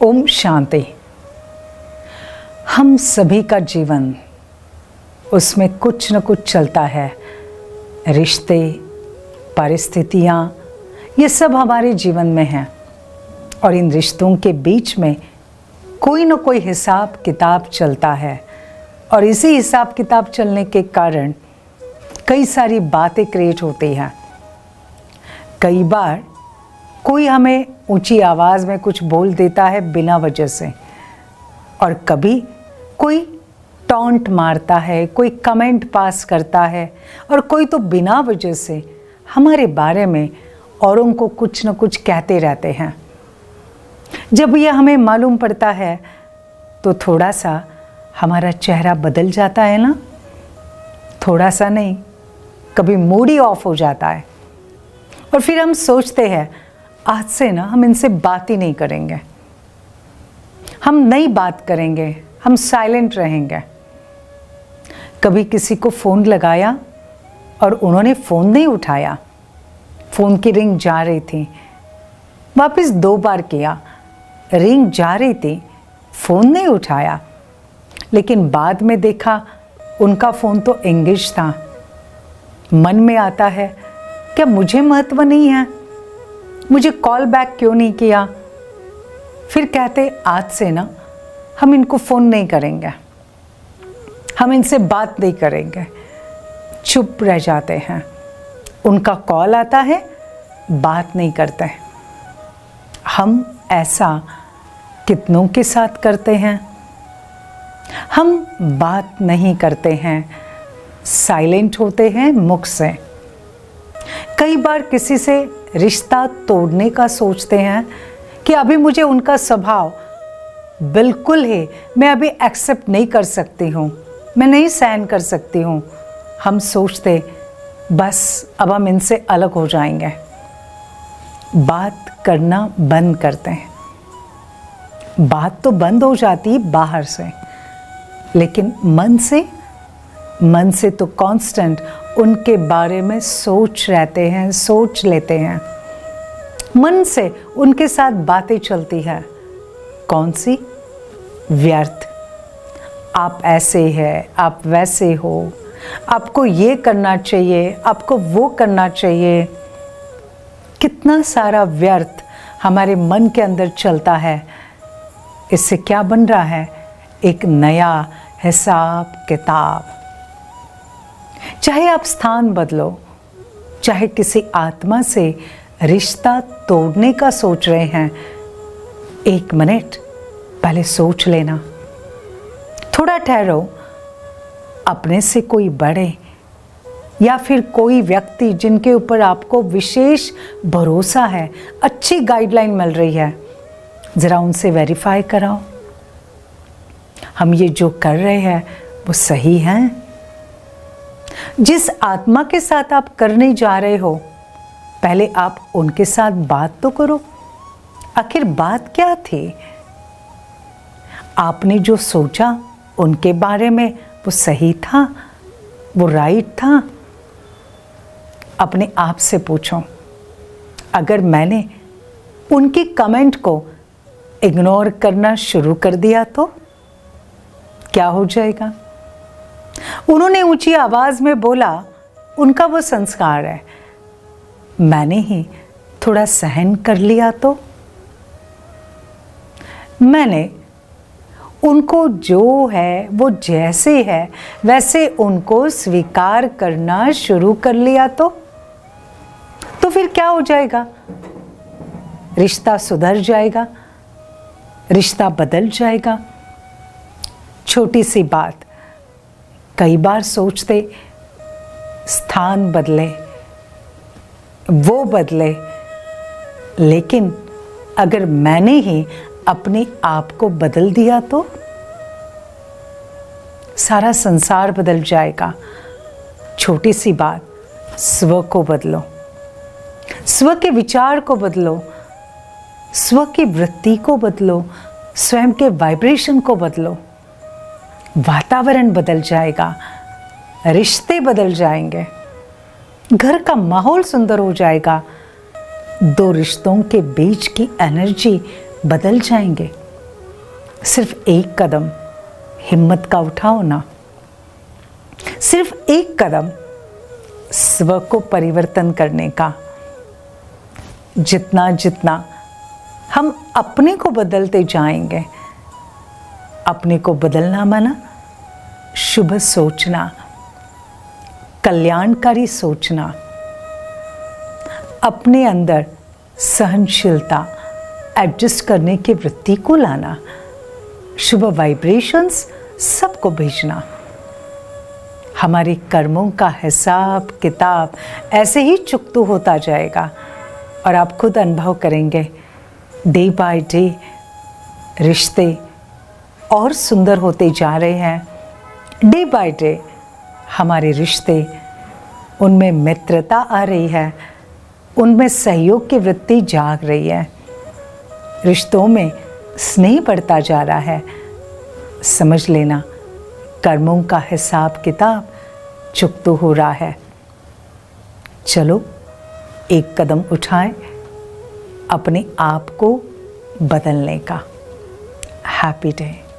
ओम शांति। हम सभी का जीवन, उसमें कुछ न कुछ चलता है। रिश्ते, परिस्थितियाँ, ये सब हमारे जीवन में हैं और इन रिश्तों के बीच में कोई न कोई हिसाब किताब चलता है और इसी हिसाब किताब चलने के कारण कई सारी बातें क्रिएट होती हैं। कई बार कोई हमें ऊंची आवाज़ में कुछ बोल देता है बिना वजह से, और कभी कोई टॉन्ट मारता है, कोई कमेंट पास करता है, और कोई तो बिना वजह से हमारे बारे में औरों को कुछ न कुछ कहते रहते हैं। जब यह हमें मालूम पड़ता है तो थोड़ा सा हमारा चेहरा बदल जाता है ना, थोड़ा सा नहीं, कभी मूड ही ऑफ हो जाता है और फिर हम सोचते हैं आज से ना हम इनसे बात ही नहीं करेंगे, हम नहीं बात करेंगे, हम साइलेंट रहेंगे। कभी किसी को फ़ोन लगाया और उन्होंने फ़ोन नहीं उठाया, फ़ोन की रिंग जा रही थी, वापस 2 बार किया, रिंग जा रही थी, फ़ोन नहीं उठाया, लेकिन बाद में देखा उनका फ़ोन तो एंगेज था। मन में आता है क्या मुझे महत्व नहीं है, मुझे कॉल बैक क्यों नहीं किया। फिर कहते आज से ना हम इनको फ़ोन नहीं करेंगे, हम इनसे बात नहीं करेंगे, चुप रह जाते हैं। उनका कॉल आता है, बात नहीं करते। हम ऐसा कितनों के साथ करते हैं। हम बात नहीं करते हैं, साइलेंट होते हैं मुख से। कई बार किसी से रिश्ता तोड़ने का सोचते हैं कि अभी मुझे उनका स्वभाव बिल्कुल ही मैं अभी एक्सेप्ट नहीं कर सकती हूँ, मैं नहीं सहन कर सकती हूँ। हम सोचते बस अब हम इनसे अलग हो जाएंगे, बात करना बंद करते हैं। बात तो बंद हो जाती है बाहर से, लेकिन मन से तो कांस्टेंट उनके बारे में सोच रहते हैं, सोच लेते हैं। मन से उनके साथ बातें चलती है। कौन सी? व्यर्थ। आप ऐसे हैं, आप वैसे हो, आपको ये करना चाहिए, आपको वो करना चाहिए। कितना सारा व्यर्थ हमारे मन के अंदर चलता है। इससे क्या बन रहा है? एक नया हिसाब किताब। चाहे आप स्थान बदलो, चाहे किसी आत्मा से रिश्ता तोड़ने का सोच रहे हैं, 1 मिनट पहले सोच लेना, थोड़ा ठहरो। अपने से कोई बड़े या फिर कोई व्यक्ति जिनके ऊपर आपको विशेष भरोसा है, अच्छी गाइडलाइन मिल रही है, ज़रा उनसे वेरीफाई कराओ हम ये जो कर रहे हैं वो सही है। जिस आत्मा के साथ आप करने जा रहे हो, पहले आप उनके साथ बात तो करो। आखिर बात क्या थी? आपने जो सोचा उनके बारे में वो सही था, वो राइट था? अपने आप से पूछो। अगर मैंने उनकी कमेंट को इग्नोर करना शुरू कर दिया तो क्या हो जाएगा? उन्होंने ऊंची आवाज में बोला, उनका वो संस्कार है, मैंने ही थोड़ा सहन कर लिया तो? मैंने उनको जो है वो जैसे है वैसे उनको स्वीकार करना शुरू कर लिया तो फिर क्या हो जाएगा? रिश्ता सुधर जाएगा, रिश्ता बदल जाएगा। छोटी सी बात, कई बार सोचते स्थान बदले, वो बदले, लेकिन अगर मैंने ही अपने आप को बदल दिया तो सारा संसार बदल जाएगा। छोटी सी बात, स्व को बदलो, स्व के विचार को बदलो, स्व की वृत्ति को बदलो, स्वयं के वाइब्रेशन को बदलो। वातावरण बदल जाएगा, रिश्ते बदल जाएंगे, घर का माहौल सुंदर हो जाएगा, 2 रिश्तों के बीच की एनर्जी बदल जाएंगे। सिर्फ एक कदम हिम्मत का उठाओ ना, सिर्फ एक कदम स्व को परिवर्तन करने का। जितना जितना हम अपने को बदलते जाएंगे, अपने को बदलना माना शुभ सोचना, कल्याणकारी सोचना, अपने अंदर सहनशीलता, एडजस्ट करने की वृत्ति को लाना, शुभ वाइब्रेशंस सबको भेजना। हमारे कर्मों का हिसाब किताब ऐसे ही चुकता होता जाएगा और आप खुद अनुभव करेंगे डे बाय डे रिश्ते और सुंदर होते जा रहे हैं। डे बाय डे हमारे रिश्ते, उनमें मित्रता आ रही है, उनमें सहयोग की वृत्ति जाग रही है, रिश्तों में स्नेह बढ़ता जा रहा है। समझ लेना कर्मों का हिसाब किताब चुकता हो रहा है। चलो एक कदम उठाएं अपने आप को बदलने का। Happy day.